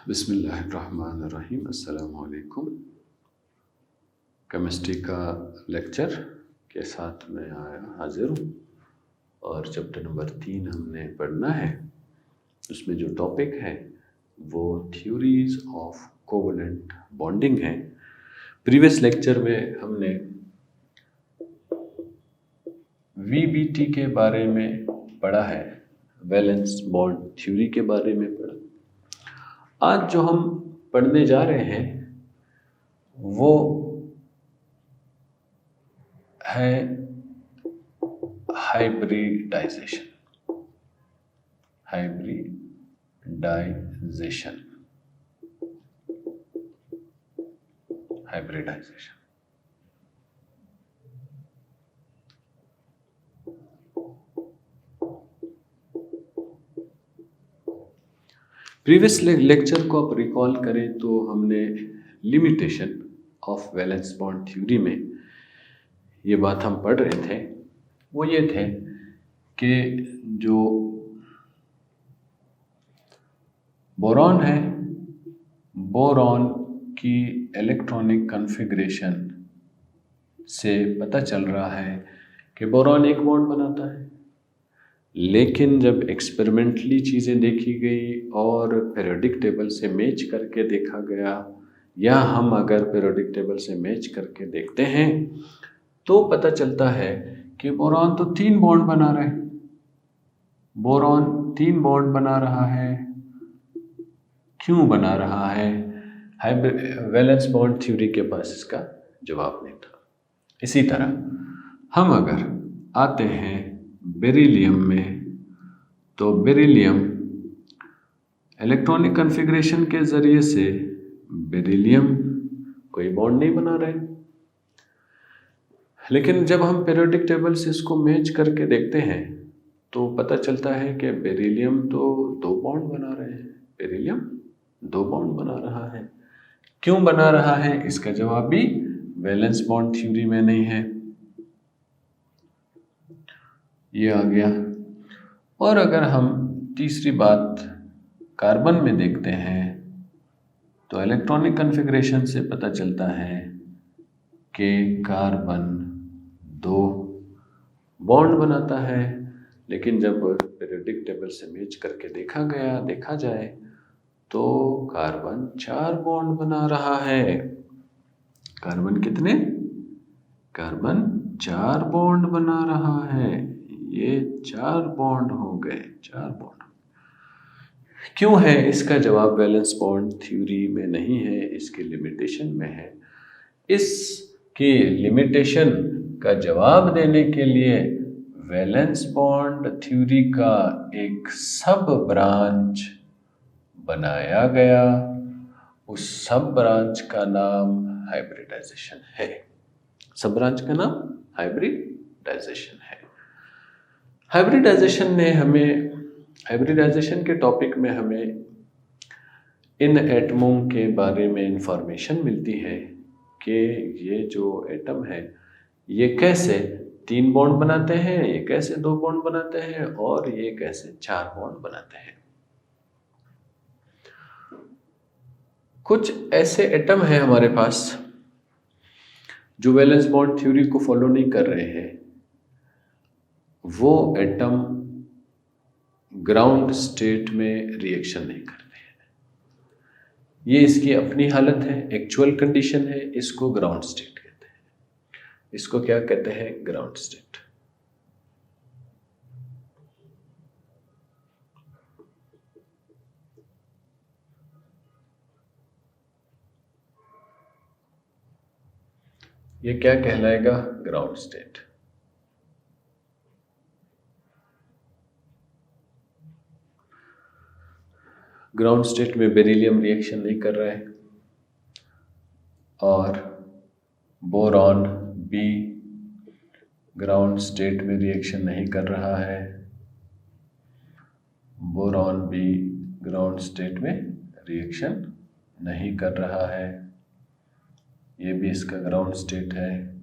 बिस्मिल्लाहिर्रहमानिर्रहीम। अस्सलाम वालेकुम। केमिस्ट्री का लेक्चर के साथ मैं हाजिर हूँ और चैप्टर नंबर 3 हमने पढ़ना है। उसमें जो टॉपिक है वो थ्योरीज ऑफ कोवेलेंट बॉन्डिंग है। प्रीवियस लेक्चर में हमने वीबीटी के बारे में पढ़ा है, वैलेंस बॉन्ड थ्योरी के बारे में पढ़ा। आज जो हम पढ़ने जा रहे हैं वो है hybridisation. Hybridisation hybridisation previous lecture को आप रिकॉल करें तो हमने limitation of valence bond theory में ये बात हम पढ़ रहे थे, वो ये थे कि जो बोरॉन है, बोरॉन की इलेक्ट्रॉनिक कॉन्फ़िगरेशन से पता चल रहा है कि बोरॉन एक बॉन्ड बनाता है। लेकिन जब एक्सपेरिमेंटली चीज़ें देखी गई और पीरियोडिक टेबल से मैच करके देखा गया, या हम अगर पीरियोडिक टेबल से मैच करके देखते हैं तो पता चलता है कि बोरॉन तो 3 बॉन्ड बना रहे हैं। बोरॉन 3 बॉन्ड बना रहा है। क्यों बना रहा है? वैलेंस बॉन्ड थ्योरी के पास इसका जवाब नहीं था। इसी तरह हम अगर आते हैं बेरिलियम में, तो बेरिलियम इलेक्ट्रॉनिक कॉन्फ़िगरेशन के ज़रिए से बेरिलियम कोई बॉन्ड नहीं बना रहे। लेकिन जब हम पीरियोडिक टेबल से इसको मैच करके देखते हैं तो पता चलता है कि बेरिलियम तो 2 बॉन्ड बना रहे हैं। बेरिलियम 2 बॉन्ड बना रहा है। क्यों बना रहा है? इसका जवाब भी वैलेंस बॉन्ड थ्योरी में नहीं है। ये आ गया। और अगर हम तीसरी बात कार्बन में देखते हैं तो इलेक्ट्रॉनिक कॉन्फ़िगरेशन से पता चलता है कि कार्बन 2 बॉन्ड बनाता है। लेकिन जब पीरियोडिक टेबल से मैच करके देखा जाए तो कार्बन 4 बॉन्ड बना रहा है। कार्बन कितने? कार्बन 4 बॉन्ड बना रहा है। ये 4 बॉन्ड हो गए, 4 बॉन्ड। क्यों है? इसका जवाब वैलेंस बॉन्ड थ्योरी में नहीं है, इसके लिमिटेशन में है। इसकी लिमिटेशन का जवाब देने के लिए वैलेंस बॉन्ड थ्योरी का एक सब ब्रांच बनाया गया। उस सब ब्रांच का नाम हाइब्रिडाइजेशन है। सब ब्रांच का नाम हाइब्रिडाइजेशन है। हाइब्रिडाइजेशन के टॉपिक में हमें इन एटमों के बारे में इंफॉर्मेशन मिलती है कि ये जो एटम है ये कैसे 3 बॉन्ड बनाते हैं, ये कैसे 2 बॉन्ड बनाते हैं और ये कैसे 4 बॉन्ड बनाते हैं। कुछ ऐसे एटम हैं हमारे पास जो वैलेंस बॉन्ड थ्योरी को फॉलो नहीं कर रहे हैं। वो एटम ग्राउंड स्टेट में रिएक्शन नहीं करते हैं। ये इसकी अपनी हालत है, एक्चुअल कंडीशन है। इसको ग्राउंड स्टेट कहते हैं। इसको क्या कहते हैं? Ground state. ये क्या कहलाएगा? Ground state. ग्राउंड स्टेट में बेरिलियम रिएक्शन नहीं कर रहा है और बोरॉन भी ग्राउंड स्टेट में रिएक्शन नहीं कर रहा है। बोरॉन भी ग्राउंड स्टेट में रिएक्शन नहीं कर रहा है। ये भी इसका ग्राउंड स्टेट है।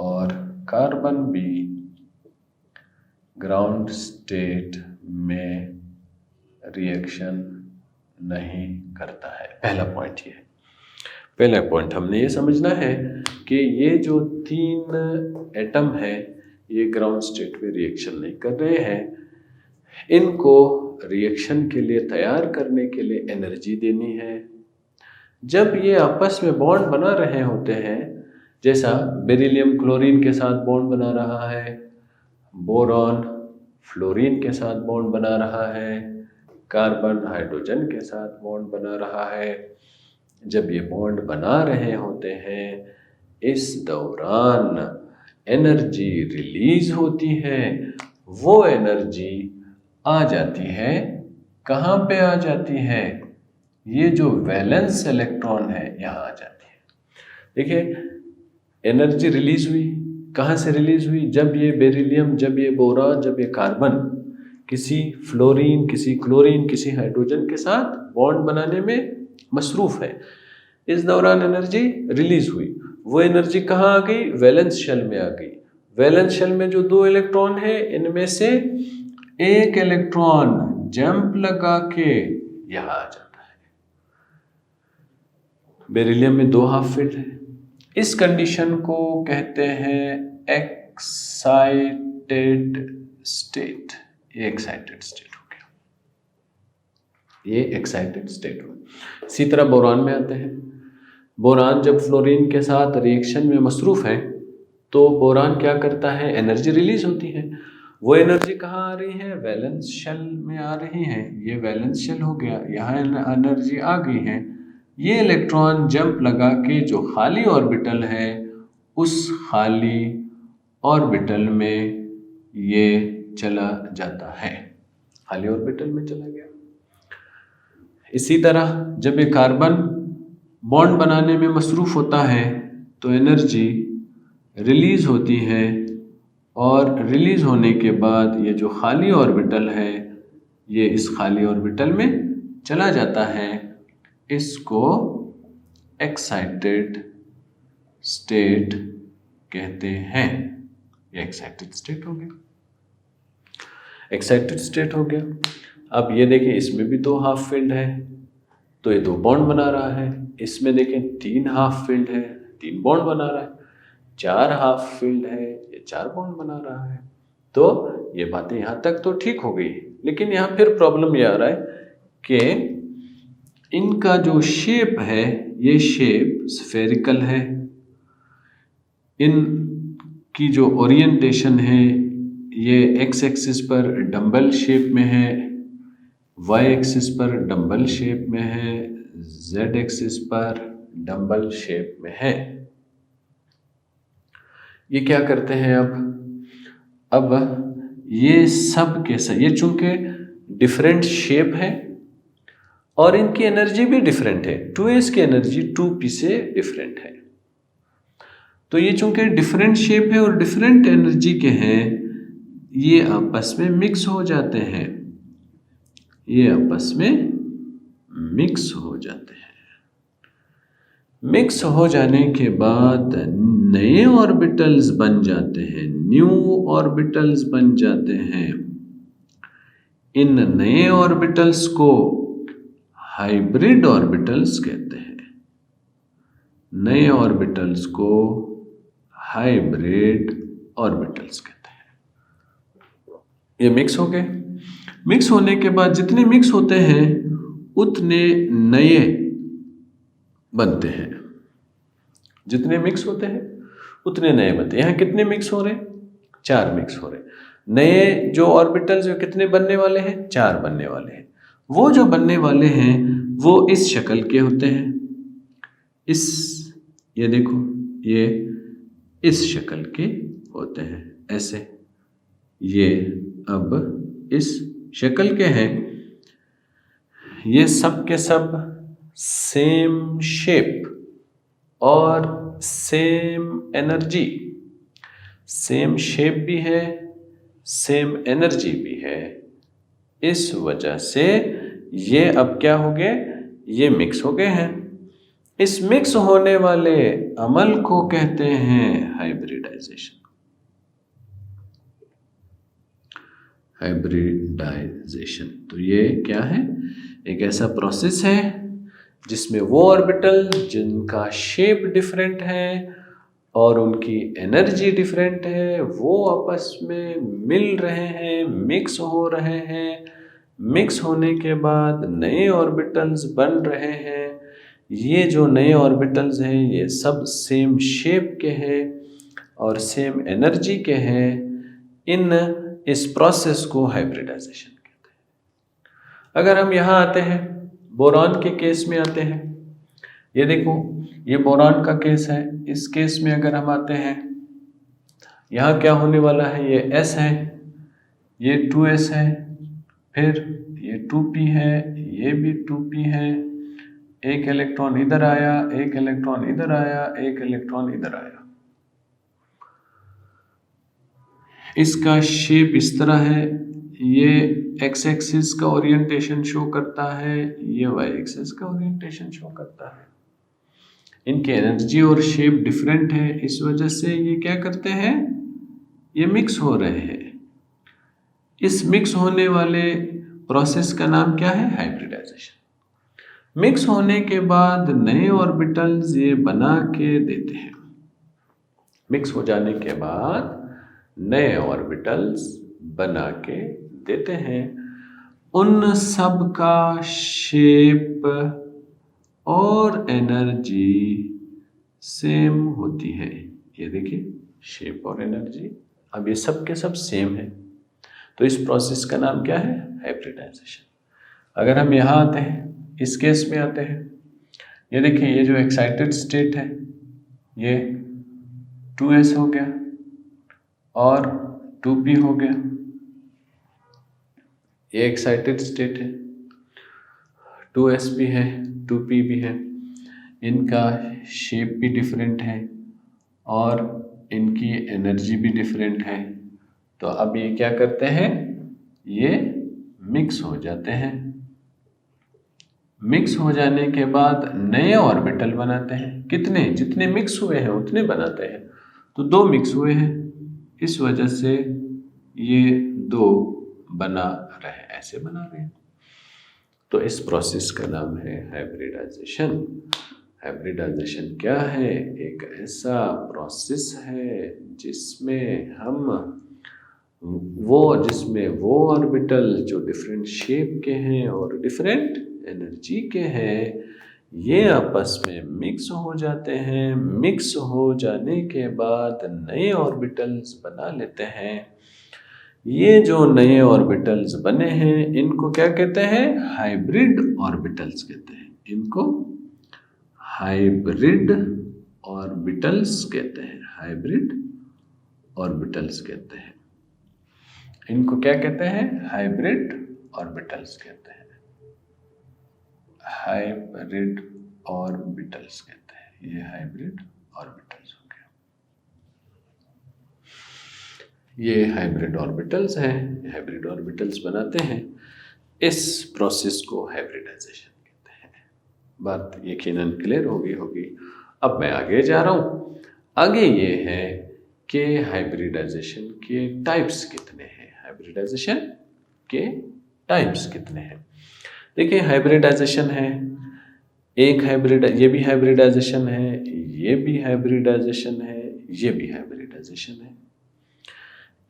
और कार्बन भी ग्राउंड स्टेट में रिएक्शन नहीं करता है। पहला पॉइंट ये है। पहला पॉइंट हमने ये समझना है कि ये जो 3 एटम है ये ग्राउंड स्टेट में रिएक्शन नहीं कर रहे हैं। इनको रिएक्शन के लिए तैयार करने के लिए एनर्जी देनी है। जब ये आपस में बॉन्ड बना रहे होते हैं, जैसा बेरिलियम क्लोरीन के साथ बॉन्ड बना रहा है, बोरॉन फ्लोरीन के साथ बॉन्ड बना रहा है, कार्बन हाइड्रोजन के साथ बॉन्ड बना रहा है, जब ये बॉन्ड बना रहे होते हैं इस दौरान एनर्जी रिलीज होती है। वो एनर्जी आ जाती है, कहाँ पे आ जाती है? ये जो वैलेंस इलेक्ट्रॉन है यहाँ आ जाती है। देखिए एनर्जी रिलीज हुई, कहाँ से रिलीज हुई? जब ये बेरिलियम, जब ये बोरॉन, जब ये कार्बन किसी फ्लोरीन, किसी क्लोरीन, किसी हाइड्रोजन के साथ बॉन्ड बनाने में मसरूफ है, इस दौरान एनर्जी रिलीज हुई। वो एनर्जी कहाँ आ गई? वैलेंस शेल में आ गई। वैलेंस शेल में जो 2 इलेक्ट्रॉन है इनमें से एक इलेक्ट्रॉन जंप लगा के यहाँ आ जाता है। बेरिलियम में 2 हाफ फील्ड है। इस कंडीशन को कहते हैं एक्साइटेड स्टेट। ये एक्साइटेड स्टेट हो गया, ये एक्साइटेड स्टेट हो। इसी तरह बोरान में आते हैं। बोरान जब फ्लोरीन के साथ रिएक्शन में मसरूफ है तो बोरान क्या करता है? एनर्जी रिलीज होती है। वो एनर्जी कहाँ आ रही है? वैलेंस शेल में आ रही है। ये वैलेंस शेल हो गया, यहाँ एनर्जी आ गई है। ये इलेक्ट्रॉन जंप लगा के जो खाली ऑर्बिटल है उस खाली ऑर्बिटल में ये चला जाता है, खाली ऑर्बिटल में चला गया। इसी तरह जब ये कार्बन बॉन्ड बनाने में मसरूफ होता है तो एनर्जी रिलीज होती है, और रिलीज होने के बाद ये जो खाली ऑर्बिटल है ये इस खाली ऑर्बिटल में चला जाता है। इसको एक्साइटेड स्टेट कहते हैं। ये एक्साइटेड स्टेट हो गया, एक्साइटेड स्टेट हो गया। अब ये देखें इसमें भी 2 हाफ फील्ड है तो ये 2 बॉन्ड बना रहा है। इसमें देखें 3 हाफ फील्ड है, 3 बॉन्ड बना रहा है। 4 हाफ फील्ड है, ये 4 बॉन्ड बना रहा है। तो ये बातें यहाँ तक तो ठीक हो गई, लेकिन यहाँ फिर प्रॉब्लम ये आ रहा है कि इनका जो शेप है ये शेप स्फेरिकल है। इनकी जो ओरिएंटेशन है ये एक्स एक्सिस पर डंबल शेप में है, वाई एक्सिस पर डंबल शेप में है, जेड एक्सिस पर डंबल शेप में है। ये क्या करते हैं अब ये सब के सब, ये चूंकि डिफरेंट शेप है और इनकी एनर्जी भी डिफरेंट है, 2s की एनर्जी 2p से डिफरेंट है। तो ये चूंकि डिफरेंट शेप है और डिफरेंट एनर्जी के हैं, ये आपस में मिक्स हो जाते हैं, ये आपस में मिक्स हो जाते हैं। मिक्स हो जाने के बाद नए ऑर्बिटल्स बन जाते हैं, न्यू ऑर्बिटल्स बन जाते हैं। इन नए ऑर्बिटल्स को हाइब्रिड ऑर्बिटल्स कहते हैं। नए ऑर्बिटल्स को हाइब्रिड ऑर्बिटल्स कहते हैं। ये मिक्स हो गए। मिक्स होने के बाद जितने मिक्स होते हैं उतने नए बनते हैं। जितने मिक्स होते हैं उतने नए बनते हैं। यहाँ कितने मिक्स हो रहे हैं? 4 मिक्स हो रहे हैं। नए जो ऑर्बिटल्स जो कितने बनने वाले हैं? 4 बनने वाले हैं। वो जो बनने वाले हैं वो इस शक्ल के होते हैं। ये देखो, ये इस शक्ल के होते हैं, ऐसे। ये अब इस शक्ल के हैं। ये सब के सब सेम शेप और सेम एनर्जी, सेम शेप भी है, सेम एनर्जी भी है। इस वजह से ये अब क्या हो गए? ये मिक्स हो गए हैं। इस मिक्स होने वाले अमल को कहते हैं हाइब्रिडाइजेशन। हाइब्रिडाइजेशन, तो ये क्या है? एक ऐसा प्रोसेस है जिसमें वो ऑर्बिटल जिनका शेप डिफरेंट है और उनकी एनर्जी डिफरेंट है, वो आपस में मिल रहे हैं, मिक्स हो रहे हैं। मिक्स होने के बाद नए ऑर्बिटल्स बन रहे हैं। ये जो नए ऑर्बिटल्स हैं ये सब सेम शेप के हैं और सेम एनर्जी के हैं। इस प्रोसेस को हाइब्रिडाइजेशन कहते हैं। अगर हम यहाँ आते हैं, बोरॉन के केस में आते हैं, ये देखो, ये बोरॉन का केस है। इस केस में अगर हम आते हैं, यहाँ क्या होने वाला है, ये S है, ये 2S है, फिर ये 2p है, ये भी 2p है। एक इलेक्ट्रॉन इधर आया, एक इलेक्ट्रॉन इधर आया, एक इलेक्ट्रॉन इधर आया। इसका शेप इस तरह है, ये x एक्सिस का ओरिएंटेशन शो करता है, ये y एक्सिस का ओरिएंटेशन शो करता है। इनकी एनर्जी और शेप डिफरेंट है, इस वजह से ये क्या करते हैं, ये मिक्स हो रहे हैं। इस मिक्स होने वाले प्रोसेस का नाम क्या है, हाइब्रिडाइजेशन। मिक्स होने के बाद नए ऑर्बिटल्स ये बना के देते हैं। मिक्स हो जाने के बाद नए ऑर्बिटल्स बना के देते हैं। उन सब का शेप और एनर्जी सेम होती है। ये देखिए, शेप और एनर्जी अब ये सब के सब सेम है, तो इस प्रोसेस का नाम क्या है, हाइब्रिडाइजेशन। अगर हम यहाँ आते हैं, इस केस में आते हैं, ये देखिए, ये जो एक्साइटेड स्टेट है ये 2s हो गया और 2p हो गया। ये एक्साइटेड स्टेट है, 2s भी है, 2p भी है। इनका शेप भी डिफरेंट है और इनकी एनर्जी भी डिफरेंट है। तो अब ये क्या करते हैं, ये मिक्स हो जाते हैं। मिक्स हो जाने के बाद नए ऑर्बिटल बनाते हैं। कितने, जितने मिक्स हुए हैं उतने बनाते हैं। तो 2 मिक्स हुए हैं, इस वजह से ये 2 बना रहे, ऐसे बना रहे हैं। तो इस प्रोसेस का नाम है हाइब्रिडाइजेशन। हाइब्रिडाइजेशन क्या है, एक ऐसा प्रोसेस है जिसमें वो ऑर्बिटल जो डिफरेंट शेप के हैं और डिफरेंट एनर्जी के हैं, ये आपस में मिक्स हो जाते हैं। मिक्स हो जाने के बाद नए ऑर्बिटल्स बना लेते हैं। ये जो नए ऑर्बिटल्स बने हैं इनको क्या कहते हैं, हाइब्रिड ऑर्बिटल्स कहते हैं। इनको हाइब्रिड ऑर्बिटल्स कहते हैं। हाइब्रिड ऑर्बिटल्स कहते हैं। इनको क्या कहते हैं, हाइब्रिड ऑर्बिटल्स कहते हैं। हाइब्रिड ऑर्बिटल्स कहते हैं। ये हाइब्रिड ऑर्बिटल्स हो गया। ये हाइब्रिड ऑर्बिटल्स हैं, हाइब्रिड ऑर्बिटल्स बनाते हैं। इस प्रोसेस को हाइब्रिडाइजेशन कहते हैं। बात यकीनन क्लियर होगी। अब मैं आगे जा रहा हूँ। आगे ये है कि हाइब्रिडाइजेशन के टाइप्स कितने हैं। हाइब्रिडाइजेशन के टाइप्स कितने हैं, देखिए, हाइब्रिडाइजेशन है एक हाइब्रिड, ये भी हाइब्रिडाइजेशन है, ये भी हाइब्रिडाइजेशन है, ये भी हाइब्रिडाइजेशन है।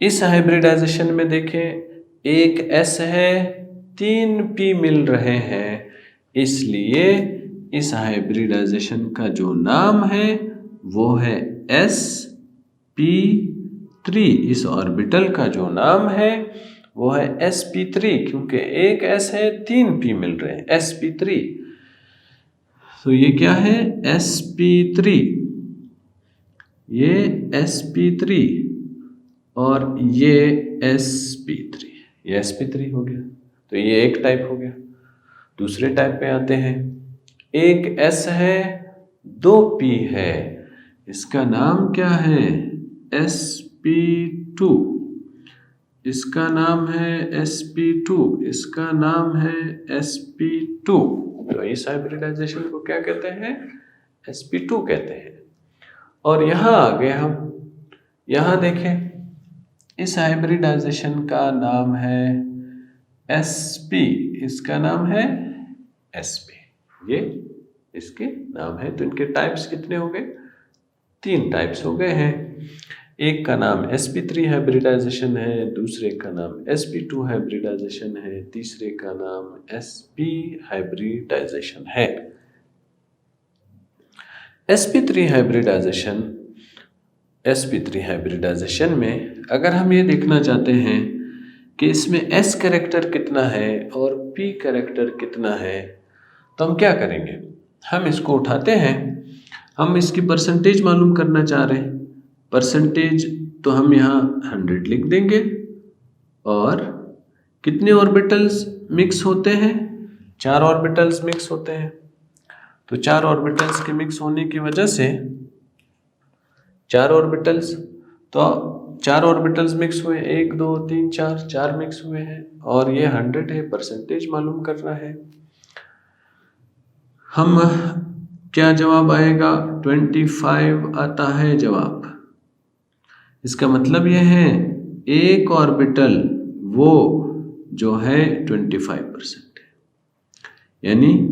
इस हाइब्रिडाइजेशन में देखें, एक S है, 3 P मिल रहे हैं, इसलिए इस हाइब्रिडाइजेशन का जो नाम है वो है sp3। इस ऑर्बिटल का जो नाम है वो है sp3, क्योंकि एक S है, 3 P मिल रहे हैं, sp3। तो ये क्या है, sp3, ये sp3 और ये sp3, ये sp3 हो गया। तो ये एक टाइप हो गया। दूसरे टाइप पे आते हैं। एक S है, 2 P है, इसका नाम क्या है, sp2। इसका नाम है sp2, इसका नाम है sp2। तो इस हाइब्रिडाइजेशन को क्या कहते हैं, sp2 कहते हैं। और यहाँ आगे हम यहाँ देखें, इस हाइब्रिडाइजेशन का नाम है sp, इसका नाम है sp। ये इसके नाम है। तो इनके टाइप्स कितने हो गए? 3 टाइप्स हो गए हैं। एक का नाम sp3 हाइब्रिडाइजेशन है, दूसरे का नाम sp2 हाइब्रिडाइजेशन है, तीसरे का नाम sp हाइब्रिडाइजेशन है। sp3 हाइब्रिडाइजेशन में अगर हम ये देखना चाहते हैं कि इसमें s कैरेक्टर कितना है और p कैरेक्टर कितना है, तो हम क्या करेंगे? हम इसको उठाते हैं, हम इसकी परसेंटेज मालूम करना चाह रहे हैं। परसेंटेज तो हम यहाँ 100 लिख देंगे। और कितने ऑर्बिटल्स मिक्स होते हैं? 4 ऑर्बिटल्स मिक्स होते हैं। तो 4 ऑर्बिटल्स के मिक्स होने की वजह से 4 ऑर्बिटल्स, तो 4 ऑर्बिटल्स मिक्स हुए, 1 2 3 4 मिक्स हुए हैं और ये 100 है। परसेंटेज मालूम करना है। हम क्या जवाब आएगा? 25 आता है जवाब। इसका मतलब यह है एक ऑर्बिटल वो जो है 25% है, यानी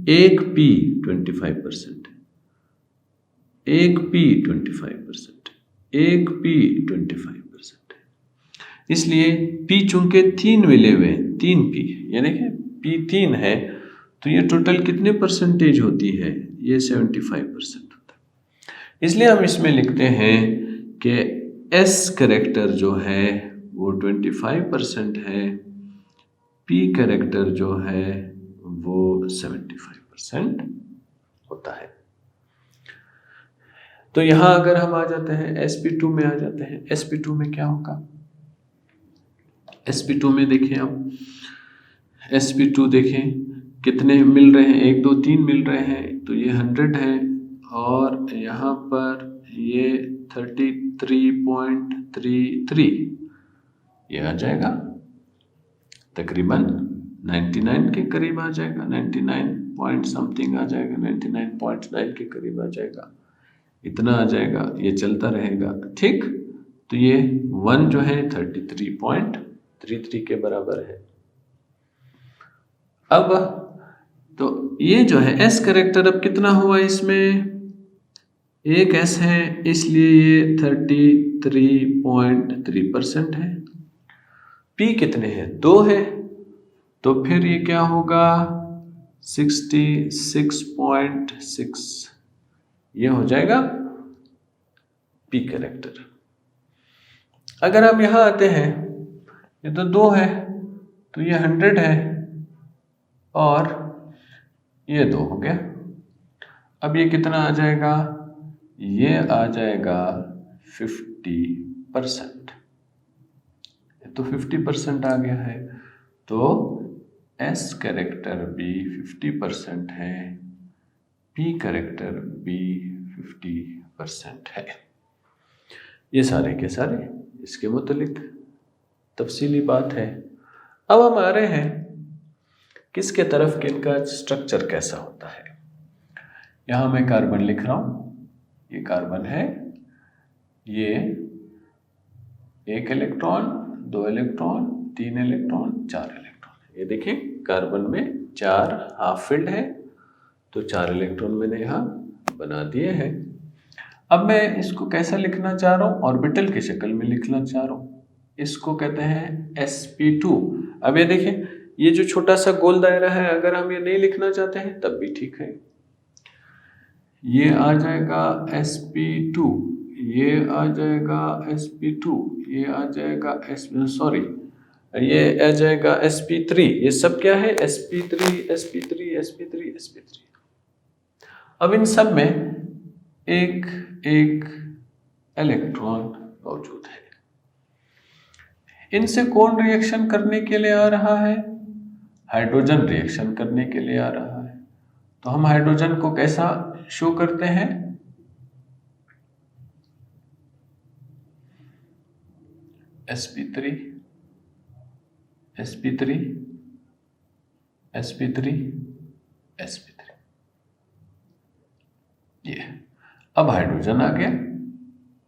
एक p 25%, एक p 25%, एक p 25% है। इसलिए p चूंकि 3 मिले हुए हैं, 3p, यानी कि p 3 है, तो ये टोटल कितने परसेंटेज होती है? ये 75% होता है। इसलिए हम इसमें लिखते हैं कि s कैरेक्टर जो है वो 25% है, p कैरेक्टर जो है वो 75% होता है। तो यहाँ अगर हम आ जाते हैं sp2 में आ जाते हैं। sp2 में क्या होगा? sp2 में देखें आप, sp2 देखें कितने मिल रहे हैं? 1 2 3 मिल रहे हैं, तो ये 100 है। और यहाँ पर ये 33.33 ये आ जाएगा, तकरीबन 99 के करीब आ जाएगा, 99 पॉइंट समथिंग आ जाएगा, 99.9 के करीब आ जाएगा, इतना आ जाएगा। ये चलता रहेगा, ठीक। तो ये 1 जो है 33.33 के बराबर है। अब तो ये जो है s कैरेक्टर अब कितना हुआ? इसमें एक s है, इसलिए ये 33.3% है। p कितने हैं? 2 है, तो फिर ये क्या होगा? 66.6 ये हो जाएगा p कैरेक्टर। अगर हम यहाँ आते हैं, ये तो 2 है, तो ये 100 है और ये 2 हो गया। अब ये कितना आ जाएगा? ये आ जाएगा 50%। तो 50% आ गया है, तो s कैरेक्टर भी 50% है, p कैरेक्टर भी 50% है। ये सारे के सारे इसके मुतालिक तफसीली बात है। अब हम आ रहे हैं किसके तरफ कि इनका स्ट्रक्चर कैसा होता है। यहाँ मैं कार्बन लिख रहा हूँ, ये कार्बन है, ये 1 इलेक्ट्रॉन, 2 इलेक्ट्रॉन, 3 इलेक्ट्रॉन, 4 इलेक्ट्रॉन। ये देखें कार्बन में 4 हाफ फिल्ड है, तो 4 इलेक्ट्रॉन मैंने यहाँ बना दिए हैं। अब मैं इसको कैसा लिखना चाह रहा हूँ? ऑर्बिटल की शक्ल में लिखना चाह रहा हूँ। इसको कहते हैं sp2। अब ये देखें, ये जो छोटा सा गोल दायरा है, अगर हम ये नहीं लिखना चाहते हैं तब भी ठीक है। ये आ जाएगा sp2, ये आ जाएगा sp2, ये आ जाएगा ये आ जाएगा sp3। ये सब क्या है? sp3 sp3 sp3 sp3। अब इन सब में एक एक इलेक्ट्रॉन मौजूद है। इनसे कौन रिएक्शन करने के लिए आ रहा है? हाइड्रोजन रिएक्शन करने के लिए आ रहा है। तो हम हाइड्रोजन को कैसा शो करते हैं? sp3 sp3 sp3 sp3। ये अब हाइड्रोजन आ गया।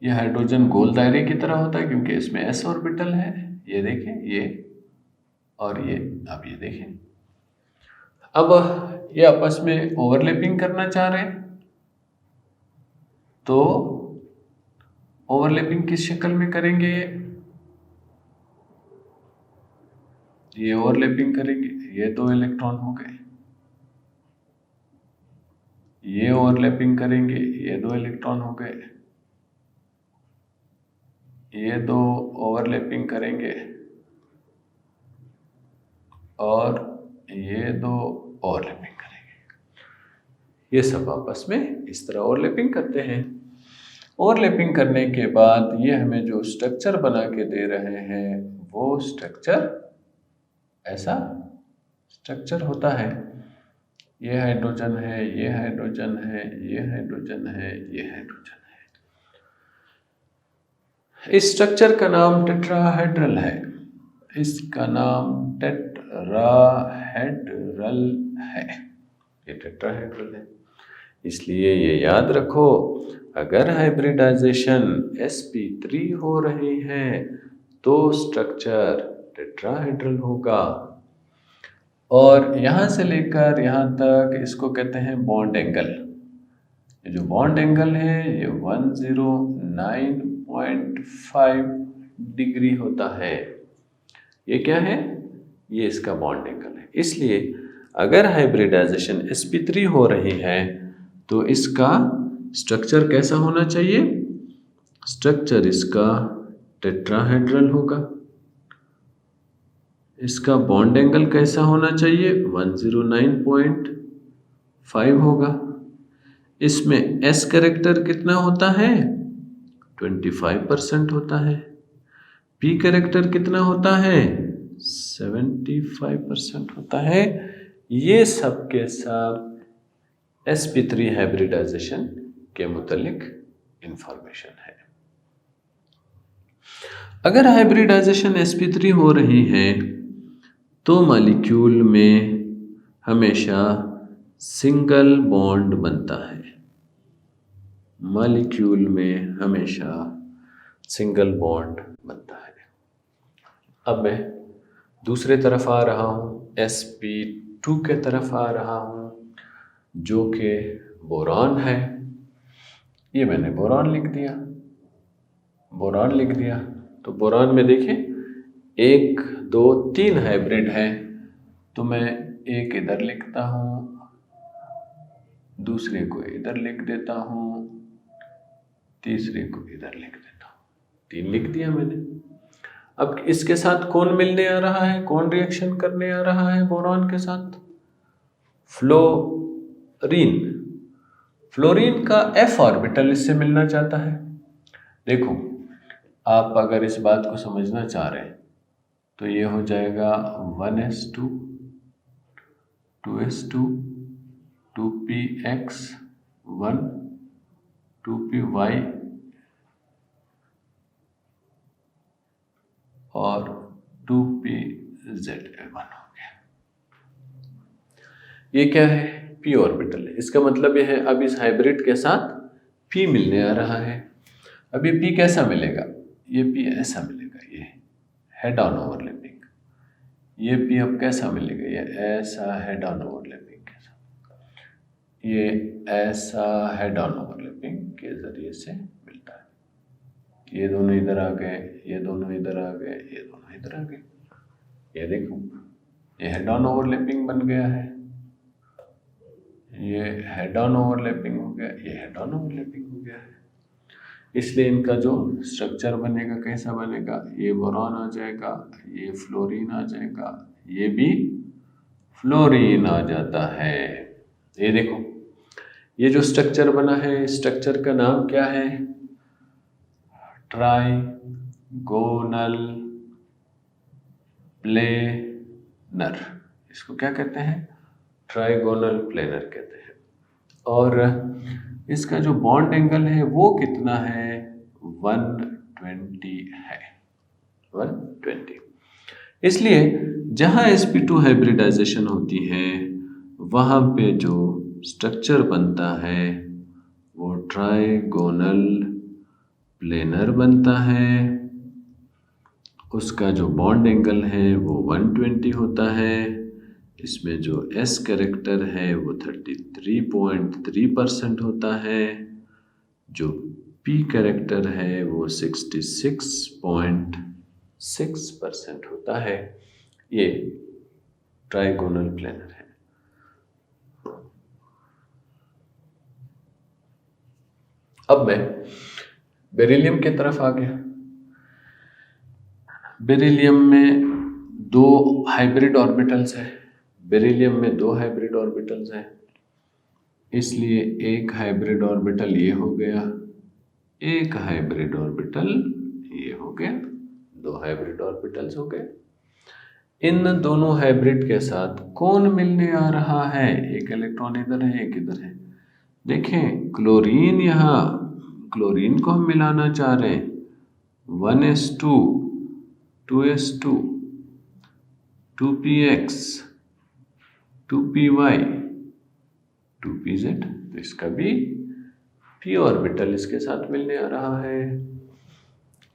ये हाइड्रोजन गोल दायरे की तरह होता है क्योंकि इसमें s ऑर्बिटल है। ये देखें, ये और ये, अब ये देखें। अब ये आपस में ओवरलैपिंग करना चाह रहे हैं, तो ओवरलैपिंग किस शक्ल में करेंगे? ये ओवरलैपिंग करेंगे, ये 2 इलेक्ट्रॉन हो गए, ये ओवरलैपिंग करेंगे, ये 2 इलेक्ट्रॉन हो गए, ये 2 ओवरलैपिंग करेंगे और ये 2 ओवरलैपिंग करेंगे। ये सब आपस में इस तरह ओवरलैपिंग करते हैं। ओवरलैपिंग करने के बाद ये हमें जो स्ट्रक्चर बना के दे रहे हैं वो स्ट्रक्चर ऐसा स्ट्रक्चर होता है। ये हाइड्रोजन है, ये हाइड्रोजन है, ये हाइड्रोजन है, ये हाइड्रोजन है। इस स्ट्रक्चर का नाम टेट्राहेड्रल है। इसका नाम टेट्राहेड्रल है। ये टेट्राहेड्रल है, इसलिए ये याद रखो, अगर हाइब्रिडाइजेशन sp3 हो रही है तो स्ट्रक्चर टेट्राहेड्रल होगा। और यहाँ से लेकर यहाँ तक इसको कहते हैं बॉन्ड एंगल। ये जो बॉन्ड एंगल है ये 109.5 डिग्री होता है। ये क्या है? ये इसका बॉन्ड एंगल है। इसलिए अगर हाइब्रिडाइजेशन sp3 हो रही है तो इसका स्ट्रक्चर कैसा होना चाहिए? स्ट्रक्चर इसका टेट्राहेड्रल होगा। इसका बॉन्ड एंगल कैसा होना चाहिए? 109.5 होगा। इसमें s कैरेक्टर कितना होता है? 25% होता है। p कैरेक्टर कितना होता है? 75% होता है। ये सब के सब sp3 हाइब्रिडाइजेशन के मुतालिक इंफॉर्मेशन है। अगर हाइब्रिडाइजेशन sp3 हो रही है तो मॉलिक्यूल में हमेशा सिंगल बॉन्ड बनता है। मॉलिक्यूल में हमेशा सिंगल बॉन्ड बनता है। अब मैं दूसरे तरफ आ रहा हूँ, sp2 के तरफ आ रहा हूँ, जो कि बोरॉन है। ये मैंने बोरॉन लिख दिया, बोरॉन लिख दिया। तो बोरॉन में देखिए 1, 2, 3 हाइब्रिड है, तो मैं एक इधर लिखता हूँ, दूसरे को इधर लिख देता हूँ, तीसरे को इधर लिख देता हूँ। 3 लिख दिया मैंने। अब इसके साथ कौन मिलने आ रहा है? कौन रिएक्शन करने आ रहा है बोरॉन के साथ? फ्लोरीन। फ्लोरीन का f ऑर्बिटल इससे मिलना चाहता है। देखो, आप अगर इस बात को समझना चाह रहे हैं तो ये हो जाएगा 1s2, 2s2, 2px1, 2py और 2pz1 हो गया। ये क्या है? p ऑर्बिटल है। इसका मतलब ये है अब इस हाइब्रिड के साथ p मिलने आ रहा है। अब ये p कैसा मिलेगा? ये p ऐसा मिलेगा, ये हेड ऑन ओवरलैपिंग। ये p अब कैसा मिलेगा? ये ऐसा हेड ऑन ओवरलैपिंग के साथ, ये ऐसा हेड ऑन ओवरलैपिंग के जरिए से मिलता है। ये दोनों इधर आ गए, ये दोनों इधर आ गए, ये दोनों इधर आ गए। ये देखो, ये हेड ऑन ओवरलैपिंग बन गया है। ये हेड ऑन ओवरलैपिंग हो गया, ये हेड ऑन ओवरलैपिंग हो गया है। इसलिए इनका जो स्ट्रक्चर बनेगा कैसा बनेगा? ये बोरॉन आ जाएगा, ये फ्लोरीन आ जाएगा, ये भी फ्लोरीन आ जाता है। ये देखो, ये जो स्ट्रक्चर बना है, स्ट्रक्चर का नाम क्या है? Trigonal planar. इसको क्या कहते हैं? ट्राइगोनल प्लेनर कहते हैं। और इसका जो बॉन्ड एंगल है वो कितना है? 120 है, 120। इसलिए जहाँ sp2 हाइब्रिडाइजेशन होती है वहाँ पे जो स्ट्रक्चर बनता है वो ट्राइगोनल प्लेनर बनता है। उसका जो बॉन्ड एंगल है वो 120 होता है। इसमें जो s कैरेक्टर है वो 33.3% होता है, जो p कैरेक्टर है वो 66.6% होता है। ये ट्राइगोनल प्लेनर है। अब मैं बेरिलियम की तरफ आ गया। बेरिलियम में दो हाइब्रिड ऑर्बिटल्स है। बेरिलियम में दो हाइब्रिड ऑर्बिटल्स हैं, इसलिए एक हाइब्रिड ऑर्बिटल ये हो गया, एक हाइब्रिड ऑर्बिटल ये हो गया, दो हाइब्रिड ऑर्बिटल्स हो गए। इन दोनों हाइब्रिड के साथ कौन मिलने आ रहा है? एक इलेक्ट्रॉन इधर है, एक इधर है। देखें, क्लोरीन, यहाँ क्लोरीन को हम मिलाना चाह रहे हैं। 1s2 2s2 2px 2py 2pz, तो इसका भी p ऑर्बिटल इसके साथ मिलने आ रहा है।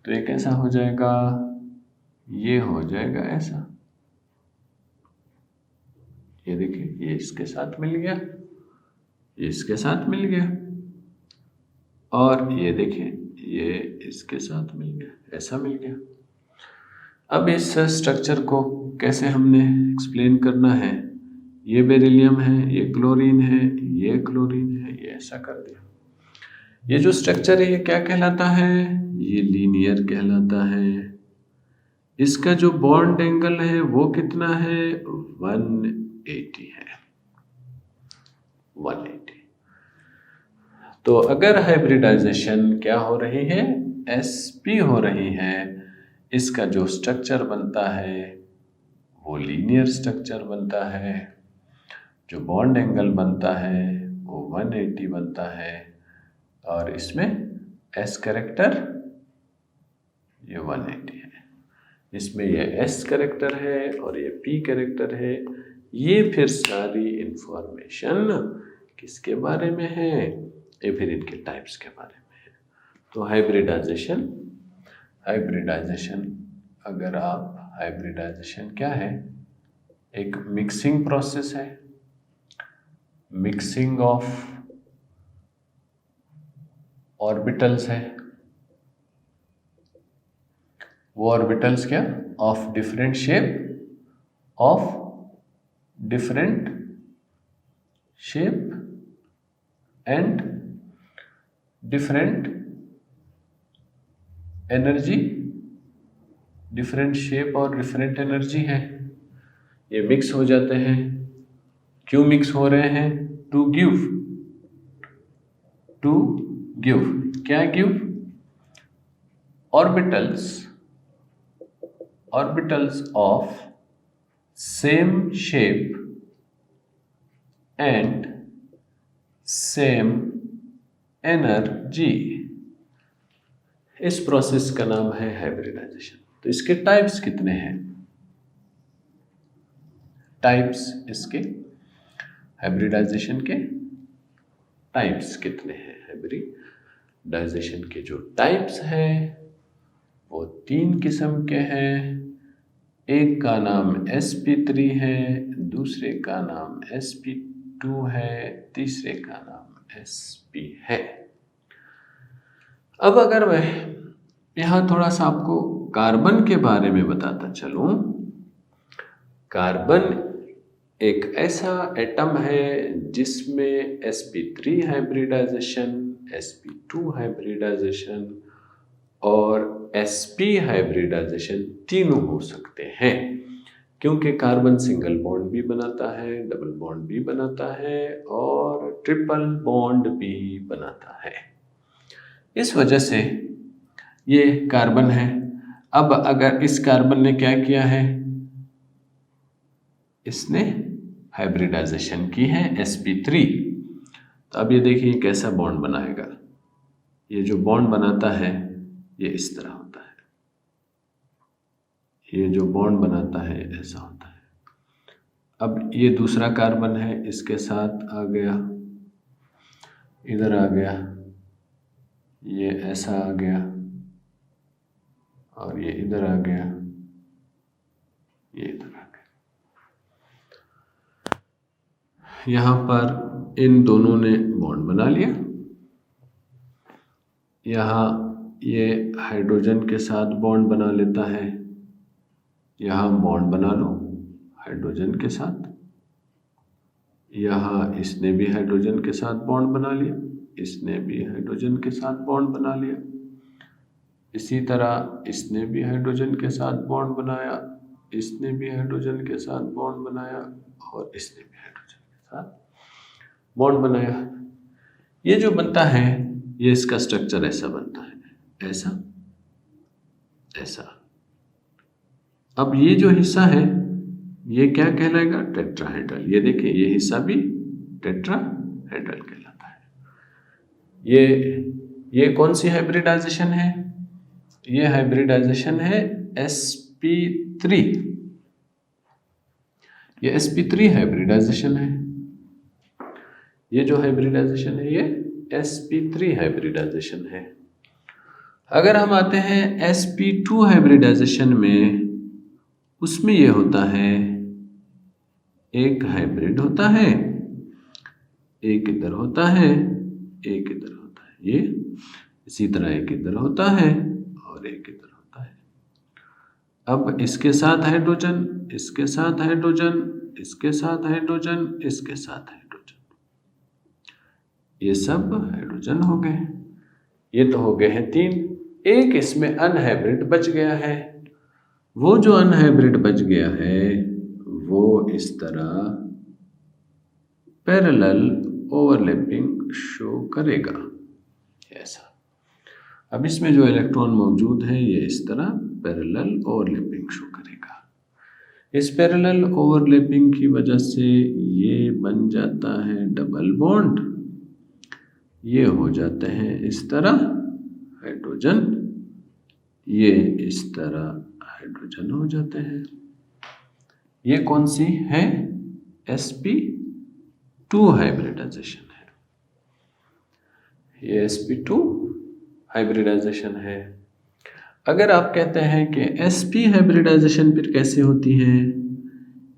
तो ये कैसा हो जाएगा? ये हो जाएगा ऐसा। ये देखिए, ये इसके साथ मिल गया, ये इसके साथ मिल गया, और ये देखिए ये इसके साथ मिल गया, ऐसा मिल गया। अब इस स्ट्रक्चर को कैसे हमने एक्सप्लेन करना है? ये बेरिलियम है, ये क्लोरीन है, ये क्लोरीन है, ये ऐसा कर दिया। ये जो स्ट्रक्चर है ये क्या कहलाता है? ये लीनियर कहलाता है। इसका जो बॉन्ड एंगल है वो कितना है? 180 है, 180। तो अगर हाइब्रिडाइजेशन क्या हो रही है? sp हो रही है, इसका जो स्ट्रक्चर बनता है वो लीनियर स्ट्रक्चर बनता है, जो बॉन्ड एंगल बनता है वो 180 बनता है, और इसमें s कैरेक्टर ये 180 है, इसमें ये s कैरेक्टर है और ये p कैरेक्टर है। ये फिर सारी इंफॉर्मेशन किसके बारे में है? ये फिर इनके टाइप्स के बारे में है। तो हाइब्रिडाइजेशन अगर आप हाइब्रिडाइजेशन क्या है? एक मिक्सिंग प्रोसेस है, मिक्सिंग ऑफ ऑर्बिटल्स है। वो ऑर्बिटल्स क्या? Of different shape and different energy, different shape और डिफरेंट एनर्जी है। ये मिक्स हो जाते हैं। क्यों मिक्स हो रहे हैं? टू गिव क्या give? Orbitals of same shape and same energy. इस प्रोसेस का नाम है हाइब्रिडाइजेशन। तो इसके टाइप्स कितने हैं? इसके हाइब्रिडाइजेशन के टाइप्स कितने हैं? हाइब्रिडाइजेशन के जो टाइप्स हैं वो 3 किस्म के हैं। एक का नाम sp3 है, दूसरे का नाम sp2 है, तीसरे का नाम sp है। अब अगर मैं यहाँ थोड़ा सा आपको कार्बन के बारे में बताता चलूँ। कार्बन एक ऐसा एटम है जिसमें sp3 हाइब्रिडाइजेशन, sp2 हाइब्रिडाइजेशन और sp हाइब्रिडाइजेशन तीनों हो सकते हैं, क्योंकि कार्बन सिंगल बॉन्ड भी बनाता है, डबल बॉन्ड भी बनाता है और ट्रिपल बॉन्ड भी बनाता है। इस वजह से ये कार्बन है। अब अगर इस कार्बन ने क्या किया है? इसने हाइब्रिडाइजेशन की है sp3। तो अब ये देखिए कैसा बॉन्ड बनाएगा। ये जो बॉन्ड बनाता है ये इस तरह होता है, ये जो बॉन्ड बनाता है ऐसा होता है। अब ये दूसरा कार्बन है, इसके साथ आ गया, इधर आ गया, ये ऐसा आ गया और ये इधर आ गया, ये इधर आ गया। यहाँ पर इन दोनों ने बॉन्ड बना लिया। यहाँ ये हाइड्रोजन के साथ बॉन्ड बना लेता है, यहाँ बॉन्ड बना लो हाइड्रोजन के साथ। यहाँ इसने भी हाइड्रोजन के साथ बॉन्ड बना लिया, इसने भी हाइड्रोजन के साथ बॉन्ड बना लिया। इसी तरह इसने भी हाइड्रोजन के साथ बॉन्ड बनाया, इसने भी हाइड्रोजन के साथ बॉन्ड बनाया और इसने भी हाइड्रोजन के साथ बॉन्ड बनाया। ये जो बनता है, ये इसका स्ट्रक्चर ऐसा बनता है, ऐसा ऐसा। अब ये जो हिस्सा है ये क्या कहलाएगा? टेट्राहेड्रल। ये देखिए, ये हिस्सा भी टेट्राहेड्रल कहलाता है। ये कौन सी हाइब्रिडाइजेशन है? ये हाइब्रिडाइजेशन है sp3। ये sp3 हाइब्रिडाइजेशन है। ये जो हाइब्रिडाइजेशन है ये sp3 हाइब्रिडाइजेशन है। अगर हम आते हैं sp2 हाइब्रिडाइजेशन में, उसमें ये होता है, एक हाइब्रिड होता है, एक इधर होता है, एक इधर होता है, ये इसी तरह एक इधर होता है और एक इधर होता है। अब इसके साथ हाइड्रोजन, इसके साथ हाइड्रोजन, इसके साथ हाइड्रोजन, इसके साथ हाइड्रोजन, ये सब हाइड्रोजन हो गए। ये तो हो गए हैं 3। एक इसमें अनहाइब्रिड बच गया है। वो जो अनहाइब्रिड बच गया है वो इस तरह पैरेलल ओवरलैपिंग शो करेगा, ऐसा। अब इसमें जो इलेक्ट्रॉन मौजूद है ये इस तरह पैरेलल ओवरलैपिंग शो करेगा। इस पैरेलल ओवरलैपिंग की वजह से ये बन जाता है डबल बॉन्ड। ये हो जाते हैं इस तरह हाइड्रोजन, ये इस तरह हाइड्रोजन हो जाते हैं। ये कौन सी है? sp2 हाइब्रिडाइजेशन है। ये sp2 हाइब्रिडाइजेशन है। अगर आप कहते हैं कि sp हाइब्रिडाइजेशन फिर कैसे होती है?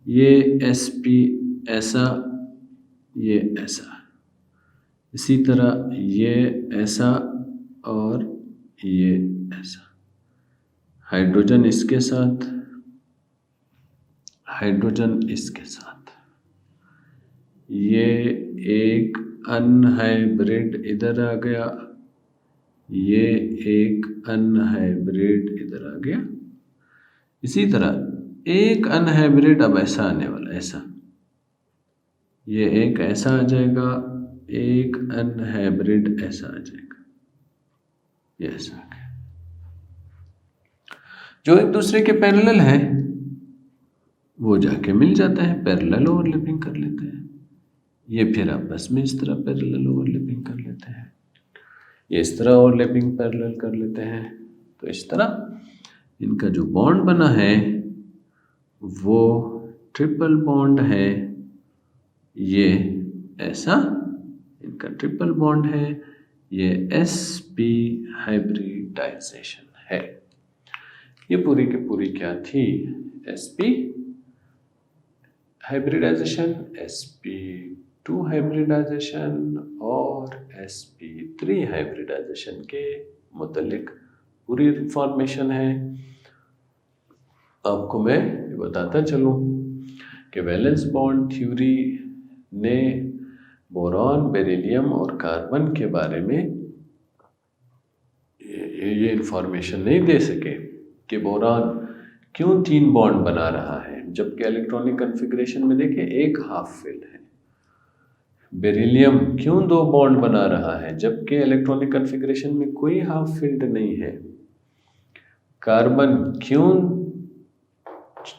ये sp ऐसा, ये ऐसा, इसी तरह ये ऐसा और ये ऐसा। हाइड्रोजन इसके साथ, हाइड्रोजन इसके साथ। ये एक अनहाइब्रिड इधर आ गया, ये एक अनहाइब्रिड इधर आ गया। इसी तरह एक अनहाइब्रिड अब ऐसा आने वाला, ऐसा। ये एक ऐसा आ जाएगा, एक अनहाइब्रिड ऐसा आ जाएगा, ये ऐसा आ गया। जो एक दूसरे के पैरेलल है वो जाके मिल जाता है, पैरेलल ओवरलैपिंग कर लेते हैं। ये फिर आपस में इस तरह पैरेलल ओवरलैपिंग कर लेते हैं, ये इस तरह ओवरलैपिंग पैरेलल कर लेते हैं। तो इस तरह इनका जो बॉन्ड बना है वो ट्रिपल बॉन्ड है। ये ऐसा इनका ट्रिपल बॉन्ड है। ये sp हाइब्रिडाइजेशन है। ये पूरी की पूरी क्या थी? sp हाइब्रिडाइजेशन, sp2 हाइब्रिडाइजेशन और sp3 हाइब्रिडाइजेशन के मुतालिक पूरी इंफॉर्मेशन है। आपको मैं ये बताता चलूँ कि वैलेंस बॉन्ड थ्योरी ने बोरॉन, बेरिलियम और कार्बन के बारे में ये इंफॉर्मेशन नहीं दे सके कि बोरॉन क्यों 3 बॉन्ड बना रहा है, जबकि इलेक्ट्रॉनिक कॉन्फ़िगरेशन में देखिए एक हाफ फिल्ड है। बेरिलियम क्यों 2 बॉन्ड बना रहा है, जबकि इलेक्ट्रॉनिक कॉन्फ़िगरेशन में कोई हाफ फिल्ड नहीं है। कार्बन क्यों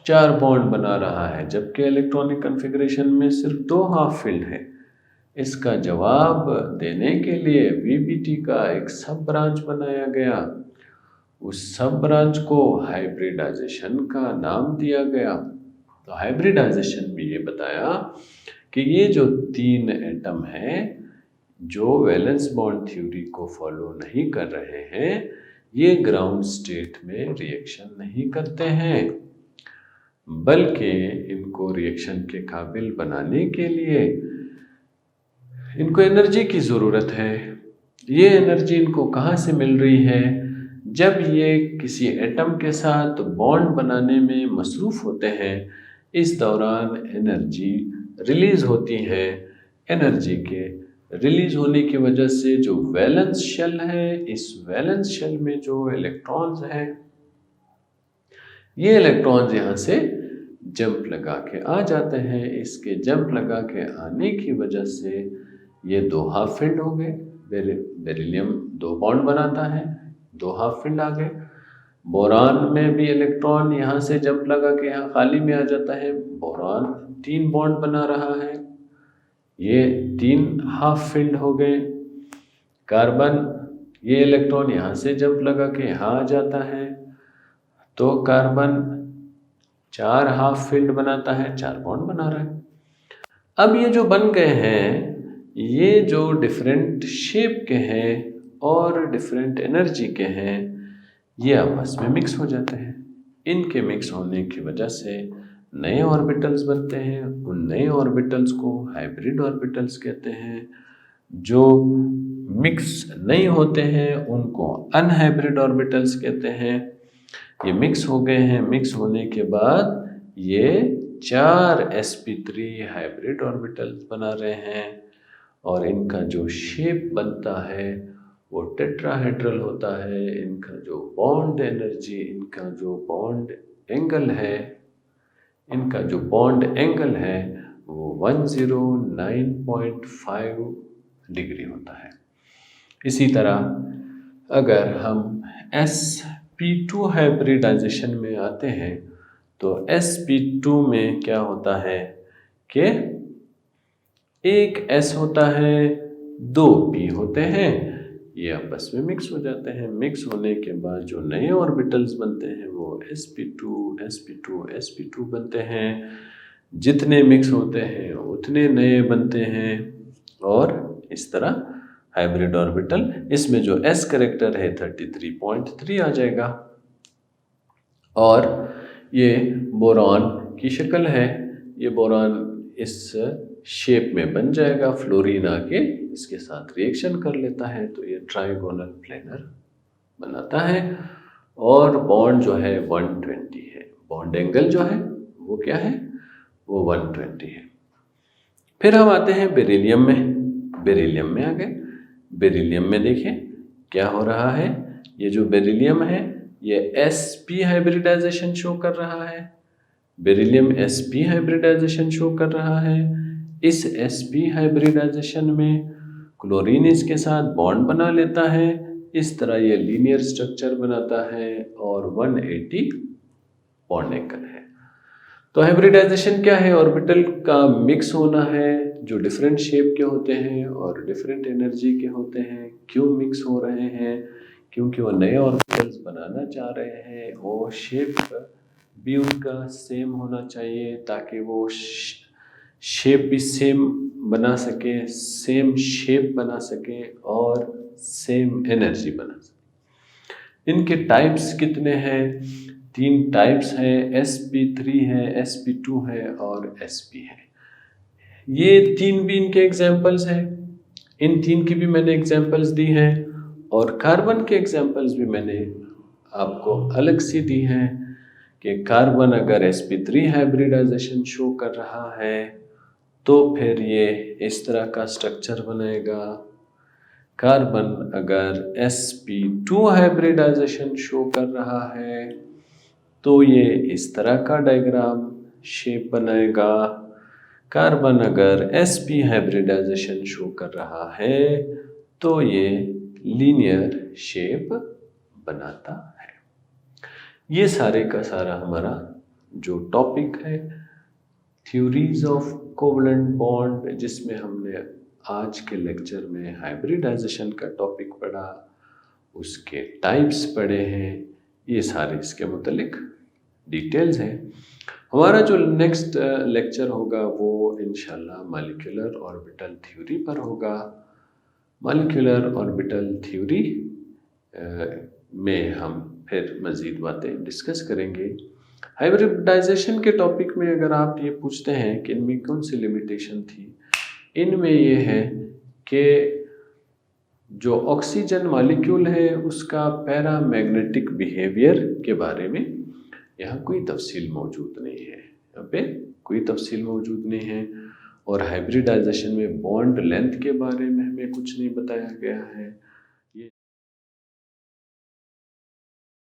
4 बॉन्ड बना रहा है, जबकि इलेक्ट्रॉनिक कॉन्फ़िगरेशन में सिर्फ 2 हाफ फिल्ड है। इसका जवाब देने के लिए वीबीटी का एक सब ब्रांच बनाया गया। उस सब ब्रांच को हाइब्रिडाइजेशन का नाम दिया गया। तो हाइब्रिडाइजेशन में ये बताया कि ये जो 3 एटम हैं जो वैलेंस बॉन्ड थ्योरी को फॉलो नहीं कर रहे हैं, ये ग्राउंड स्टेट में रिएक्शन नहीं करते हैं, बल्कि इनको रिएक्शन के काबिल बनाने के लिए इनको एनर्जी की ज़रूरत है। ये एनर्जी इनको कहाँ से मिल रही है? जब ये किसी एटम के साथ बॉन्ड बनाने में मसरूफ़ होते हैं, इस दौरान एनर्जी रिलीज़ होती है। एनर्जी के रिलीज़ होने की वजह से जो वैलेंस शेल है, इस वैलेंस शेल में जो इलेक्ट्रॉन्स हैं, ये इलेक्ट्रॉन्स यहाँ से जंप लगा के आ जाते हैं। इसके जंप लगा के आने की वजह से ये दो हाफ फील्ड हो गए। बेरिलियम दो बॉन्ड बनाता है, दो हाफ फील्ड आ गए। बोरान में भी इलेक्ट्रॉन यहाँ से जंप लगा के यहाँ खाली में आ जाता है। बोरान तीन बॉन्ड बना रहा है, ये तीन हाफ फील्ड हो गए। कार्बन, ये इलेक्ट्रॉन यहाँ से जंप लगा के यहाँ आ जाता है, तो कार्बन चार हाफ फील्ड बनाता है, चार बॉन्ड बना रहा है। अब ये जो बन गए हैं, ये जो डिफरेंट शेप के हैं और डिफरेंट एनर्जी के हैं, ये आपस में मिक्स हो जाते हैं। इनके मिक्स होने की वजह से नए ऑर्बिटल्स बनते हैं। उन नए ऑर्बिटल्स को हाइब्रिड ऑर्बिटल्स कहते हैं। जो मिक्स नहीं होते हैं उनको अनहाइब्रिड ऑर्बिटल्स कहते हैं। ये मिक्स हो गए हैं, मिक्स होने के बाद ये चार sp3 हाइब्रिड ऑर्बिटल्स बना रहे हैं और इनका जो शेप बनता है वो टेट्राहेड्रल होता है। इनका जो बॉन्ड एनर्जी, इनका जो बॉन्ड एंगल है, इनका जो बॉन्ड एंगल है वो 109.5 डिग्री होता है। इसी तरह अगर हम sp2 हाइब्रिडाइजेशन में आते हैं तो sp2 में क्या होता है कि एक s होता है, दो p होते हैं, ये आपस में मिक्स हो जाते हैं। मिक्स होने के बाद जो नए ऑर्बिटल्स बनते हैं वो sp2 sp2 sp2 बनते हैं। जितने मिक्स होते हैं उतने नए बनते हैं और इस तरह हाइब्रिड ऑर्बिटल, इसमें जो s करेक्टर है 33.3 आ जाएगा। और ये बोरॉन की शक्ल है, ये बोरॉन इस शेप में बन जाएगा। फ्लोरीन आके इसके साथ रिएक्शन कर लेता है तो ये ट्राइगोनल प्लेनर बनाता है और बॉन्ड जो है 120 है। बॉन्ड एंगल जो है वो क्या है, वो 120 है। फिर हम आते हैं बेरिलियम में। बेरिलियम में आ गए। बेरिलियम में देखें क्या हो रहा है। ये जो बेरिलियम है ये sp हाइब्रिडाइजेशन शो कर रहा है। बेरिलियम sp हाइब्रिडाइजेशन शो कर रहा है। इस sp हाइब्रिडाइजेशन में क्लोरीन इसके साथ बॉन्ड बना लेता है। इस तरह ये लीनियर स्ट्रक्चर बनाता है और 180 बॉन्ड एंगल है। तो हाइब्रिडाइजेशन क्या है? ऑर्बिटल का मिक्स होना है जो डिफरेंट शेप के होते हैं और डिफरेंट एनर्जी के होते हैं। क्यों मिक्स हो रहे हैं? क्योंकि वो नए ऑर्बिटल्स बनाना चाह रहे हैं। वो शेप भी उनका सेम होना चाहिए ताकि वो शेप भी सेम बना सके, सेम शेप बना सके और सेम एनर्जी बना सके। इनके टाइप्स कितने हैं? तीन टाइप्स हैं, sp3 है, sp2 है और sp है। ये तीन भी इनके एग्जाम्पल्स हैं। इन तीन की भी मैंने एग्जाम्पल्स दी हैं और कार्बन के एग्जाम्पल्स भी मैंने आपको अलग से दी हैं कि कार्बन अगर sp3 हाइब्रिडाइजेशन शो कर रहा है तो फिर ये इस तरह का स्ट्रक्चर बनाएगा। कार्बन अगर sp2 हाइब्रिडाइजेशन शो कर रहा है तो ये इस तरह का डायग्राम शेप बनाएगा। कार्बन अगर sp हाइब्रिडाइजेशन शो कर रहा है तो ये लीनियर शेप बनाता है। ये सारे का सारा हमारा जो टॉपिक है थ्योरीज ऑफ कोवलेंट बॉन्ड, जिसमें हमने आज के लेक्चर में हाइब्रिडाइजेशन का टॉपिक पढ़ा, उसके टाइप्स पढ़े हैं, ये सारे इसके मुतालिक डिटेल्स हैं। हमारा जो नेक्स्ट लेक्चर होगा वो इंशाल्लाह मॉलिक्यूलर ऑर्बिटल थ्योरी पर होगा। मॉलिक्यूलर ऑर्बिटल थ्योरी में हम फिर मज़ीद बातें डिस्कस करेंगे। हाइब्रिडाइजेशन के टॉपिक में अगर आप ये पूछते हैं कि इनमें कौन सी लिमिटेशन थी, इनमें ये है कि जो ऑक्सीजन मॉलिक्यूल है उसका पैरामैग्नेटिक बिहेवियर के बारे में यहाँ कोई तफसील मौजूद नहीं है, यहाँ पे कोई तफसील मौजूद नहीं है। और हाइब्रिडाइजेशन में बॉन्ड लेंथ के बारे में हमें कुछ नहीं बताया गया है।